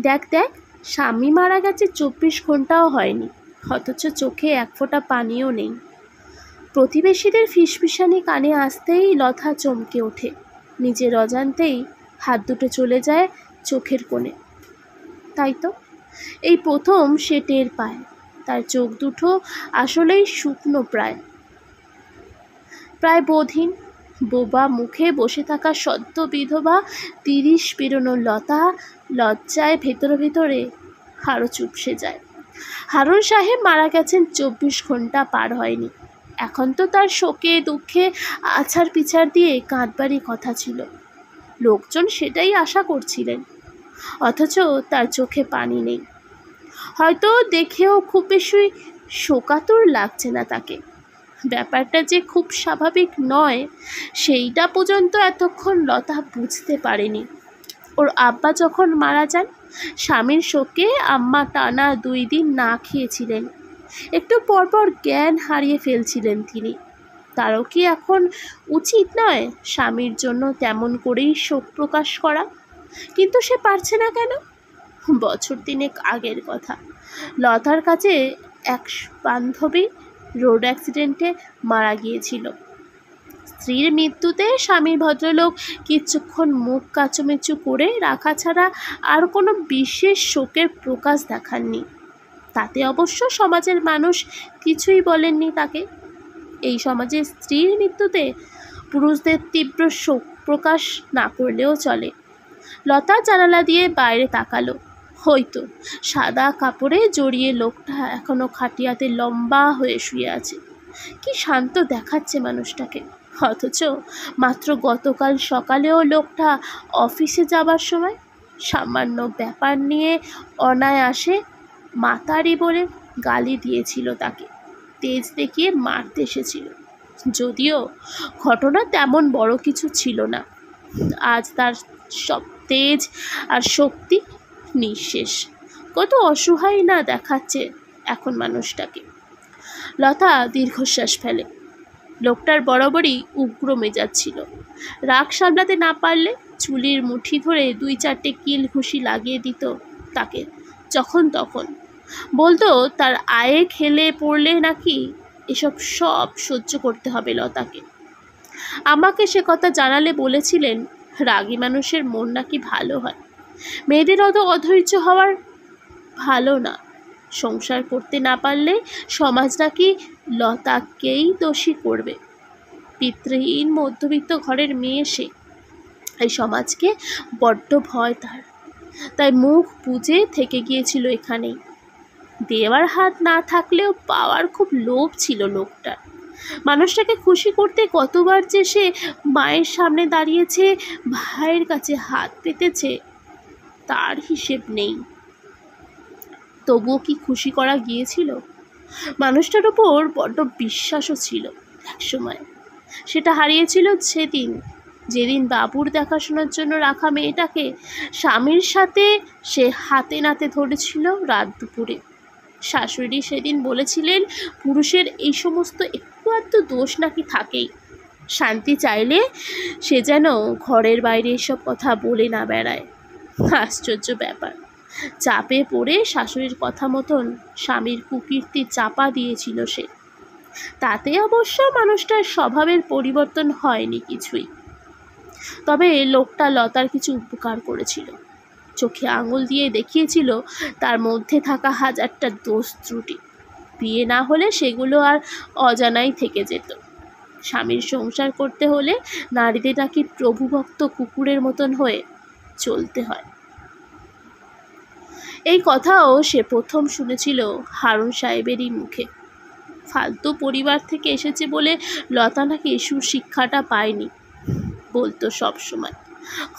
দেখ দেখ, স্বামী মারা গেছে 24 ঘন্টাও হয়নি, অথচ চোখে এক ফোঁটা পানিও নেই। প্রতিবেশীদের ফিসফিসানি কানে আসতেই লতা চমকে ওঠে। নিজের অজান্তেই হাত দুটো চলে যায় চোখের কোণে। তাই তো, এই প্রথম সে টের পায় তার চোখ দুটো আসলেই শুকনো, প্রায় বোধহীন। বোবা মুখে বসে থাকা সদ্য বিধবা 30 পেরোনো লতা লজ্জায় ভেতরে ভেতরে আরও চুপসে যায়। হারুন সাহেব মারা গেছেন 24 ঘন্টা পার হয়নি। এখন তো তার শোকে দুঃখে আছাড় পিছাড় দিয়ে কাঁদবারই কথা ছিল। লোকজন সেটাই আশা করছিলেন, অথচ তার চোখে পানি নেই। হয়তো দেখেও খুব বেশি শোকাতুর লাগছে না তাকে। ব্যাপারটা যে খুব স্বাভাবিক নয়, সেইটা পর্যন্ত এতক্ষণ লতা বুঝতে পারেনি। ওর আব্বা যখন মারা যান, স্বামীর শোকে আম্মা টানা 2 দিন না খেয়েছিলেন। একটু পরপর জ্ঞান হারিয়ে ফেলছিলেন তিনি। তারও কি এখন উচিত নয় স্বামীর জন্য তেমন করেই শোক প্রকাশ করা? কিন্তু সে পারছে না কেন? বছর 3 আগের কথা, লতার কাছে এক বান্ধবী রোড অ্যাক্সিডেন্টে মারা গিয়েছিল। স্ত্রীর মৃত্যুতে স্বামী ভদ্রলোক কিছুক্ষণ মুখ কাচুমেচু করে রাখা ছাড়া আর কোনো বিশেষ শোকের প্রকাশ দেখাননি। তাতে অবশ্য সমাজের মানুষ কিছুই বলেননি তাকে। এই সমাজে স্ত্রীর মৃত্যুতে পুরুষদের তীব্র শোক প্রকাশ না করলেও চলে। লতা জানালা দিয়ে বাইরে তাকালো। হয়তো সাদা কাপড়ে জড়িয়ে লোকটা এখনো খাটিয়াতে লম্বা হয়ে শুয়ে আছে। কি শান্ত দেখাচ্ছে মানুষটাকে, অথচ মাত্র গতকাল সকালেও লোকটা অফিসে যাবার সময় সামান্য ব্যাপার নিয়ে অনায়াসে মাতারি বলে গালি দিয়েছিল তাকে, তেজ দেখিয়ে মারতে এসেছিল। যদিও ঘটনা তেমন বড় কিছু ছিল না, আজ তার সব তেজ আর শক্তি নিঃশেষ। কত অসহায় না দেখাচ্ছে এখন মানুষটাকে। লতা দীর্ঘশ্বাস ফেলে। লোকটার বরাবরই উগ্র মেজাজ ছিল। রাগ সামলাতে না পারলে চুলির মুঠি ধরে 2-4টে কিল ঘুষি লাগিয়ে দিত তাকে যখন তখন। বলতো তার আয়ে খেলে পড়লে নাকি এসব সব সহ্য করতে হবে লতাকে। আমাকে সে কথা জানালে বলেছিলেন, রাগী মানুষের মন নাকি ভালো হয়। মেয়েদের অত অধৈর্য হওয়ার ভালো না। সংসার করতে না পারলে সমাজ নাকি লতাকেই দোষী করবে। পিতৃহীন মধ্যবিত্ত ঘরের মেয়ে সে। এই সমাজকে বড্ড ভয় তার, তাই মুখ বুজে থেকে গিয়েছিল এখানেই। দেওয়ার হাত না থাকলেও পাওয়ার খুব লোভ ছিল লোকটার। মানুষটাকে খুশি করতে কতবার যে সে মায়ের সামনে দাঁড়িয়েছে, ভাইয়ের কাছে হাত পেতেছে, তার হিসেব নেই। তবুও কি খুশি করা গিয়েছিল? মানুষটার উপর বড্ড বিশ্বাসও ছিল একসময়। সেটা হারিয়েছিল যেদিন বাবুর দেখাশোনার জন্য রাখা মেয়েটাকে স্বামীর সাথে সে হাতে নাতে ধরেছিল রাত দুপুরে। শাশুড়ি সেদিন বলেছিলেন, পুরুষের এই সমস্ত একটু আধটু দোষ নাকি থাকেই। শান্তি চাইলে সে যেন ঘরের বাইরে এসব কথা বলে না বেড়ায়। আশ্চর্য ব্যাপার, চাপে পড়ে শাশুড়ির কথা মতন স্বামীর কুকীর্তি চাপা দিয়েছিল সে। তাতে অবশ্য মানুষটার স্বভাবের পরিবর্তন হয়নি কিছুই। তবে লোকটা লতার কিছু উপকার করেছিল। চোখে আঙুল দিয়ে দেখিয়েছিল তার মধ্যে থাকা 1000টা দোষ ত্রুটি। বিয়ে না হলে সেগুলো আর অজানাই থেকে যেত। স্বামীর সংসার করতে হলে নারীদের নাকি প্রভুভক্ত কুকুরের মতন হয়ে চলতে হয়। এই কথাও সে প্রথম শুনেছিল হারুন সাহেবেরই মুখে। ফালতু পরিবার থেকে এসেছে বলে লতা নাকি সুশিক্ষাটা পায়নি বলতো সব সময়।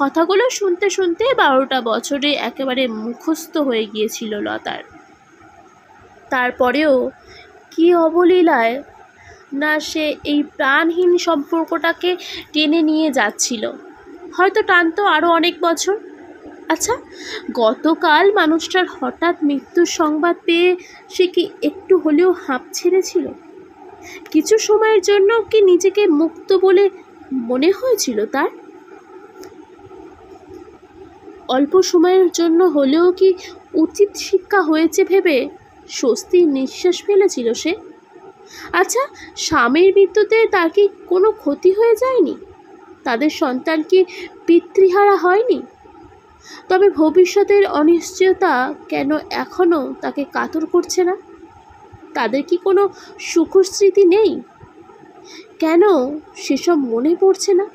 কথাগুলো শুনতে শুনতে 12টা বছরে একেবারে মুখস্থ হয়ে গিয়েছিল লতার। তারপরেও কি অবলীলায় না সে এই প্রাণহীন সম্পর্কটাকে টেনে নিয়ে যাচ্ছিল। হয়তো টানতো আরও অনেক বছর। আচ্ছা, গতকাল মানুষটার হঠাৎ মৃত্যুর সংবাদ পেয়ে সে কি একটু হলেও হাঁপ ছেড়েছিল? কিছু সময়ের জন্য কি নিজেকে মুক্ত বলে মনে হয়েছিল তার? অল্প সময়ের জন্য হলেও কি উচিত শিক্ষা হয়েছে ভেবে স্বস্তির নিঃশ্বাস ফেলেছিল সে। আচ্ছা, স্বামীর মৃত্যুতে তার কি কোনো ক্ষতি হয়ে যায়নি? তাদের সন্তান কি পিতৃহারা হয়নি? তবে ভবিষ্যতের অনিশ্চয়তা কেন এখনো তাকে কাতর করছে না? তাদের কি কোনো সুখস্মৃতি নেই? কেন সেসব মনে পড়ছে না?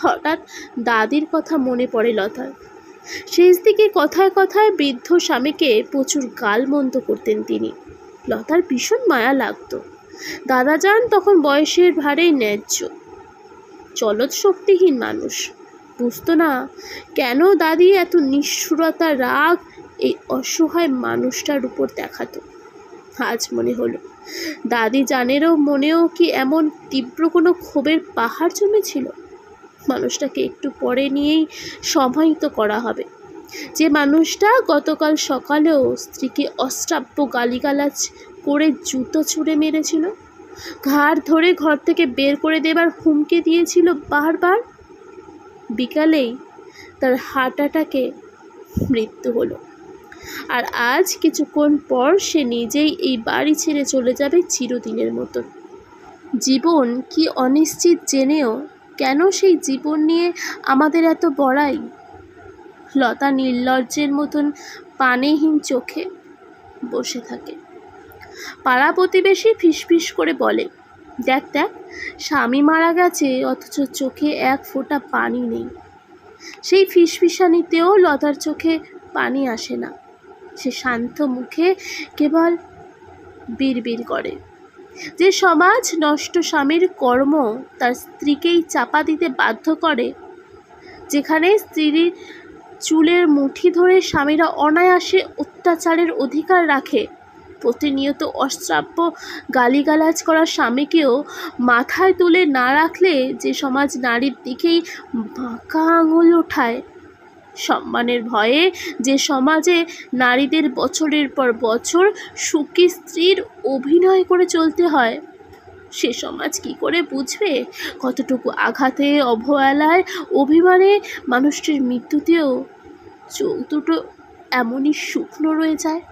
হঠাৎ দাদির কথা মনে পড়ে লতার। শেষ দিকে কথায় কথায় বৃদ্ধ স্বামীকে প্রচুর গালমন্দ করতেন তিনি। লতার ভীষণ মায়া লাগতো। দাদাজান তখন বয়সের ভারে ন্যায্য, চলৎ শক্তিহীন মানুষ। বুঝতো না কেন দাদি এত নিষ্ঠুরতা, রাগ এই অসহায় মানুষটার উপর দেখাতো। আজ মনে হলো দাদি জানেরও মনেও কি এমন তীব্র কোনো ক্ষোভের পাহাড় জমেছিল? মানুষটাকে একটু পরে নিয়েই সমাহিত করা হবে। যে মানুষটা গতকাল সকালেও স্ত্রীকে অশ্রাব্য গালিগালাজ করে জুতো ছুঁড়ে মেরেছিল, ঘাড় ধরে ঘর থেকে বের করে দেবার হুমকি দিয়েছিল বারবার, বিকালেই তার হার্ট অ্যাটাকে মৃত্যু হলো। আর আজ কিছুক্ষণ পর সে নিজেই এই বাড়ি ছেড়ে চলে যাবে চিরদিনের মতন। জীবন কি অনিশ্চিত জেনেও কেন সেই জীবন নিয়ে আমাদের এত বড়াই? লতা নির্লজ্জের মতন পানেহীন চোখে বসে থাকে। পাড়া প্রতিবেশী ফিসফিস করে বলে, দেখ দেখ, স্বামী মারা গেছে অথচ চোখে এক ফোঁটা পানি নেই। সেই ফিসফিসানিতেও লতার চোখে পানি আসে না। সে শান্ত মুখে কেবল বিড়বিড় করে। যে সমাজ নষ্ট স্বামীর কর্ম তার স্ত্রীকেই চাপা দিতে বাধ্য করে, যেখানে স্ত্রীর চুলের মুঠি ধরে স্বামীরা অনায়াসে অত্যাচারের অধিকার রাখে, প্রতিনিয়ত অশ্রাব্য গালিগালাজ করা স্বামীকেও মাথায় তুলে না রাখলে যে সমাজ নারীর দিকেই বাঁকা আঙুল ওঠায়, সম্মানের ভয়ে যে সমাজে নারীদের বছরের পর বছর সুখী স্ত্রীর অভিনয় করে চলতে হয়, সে সমাজ কি করে বুঝবে কতটুকু আঘাতে, অবহেলায়, অভিমানে মানুষটির মৃত্যুতেও চোখ দুটো এমনই শুকনো রয়ে যায়?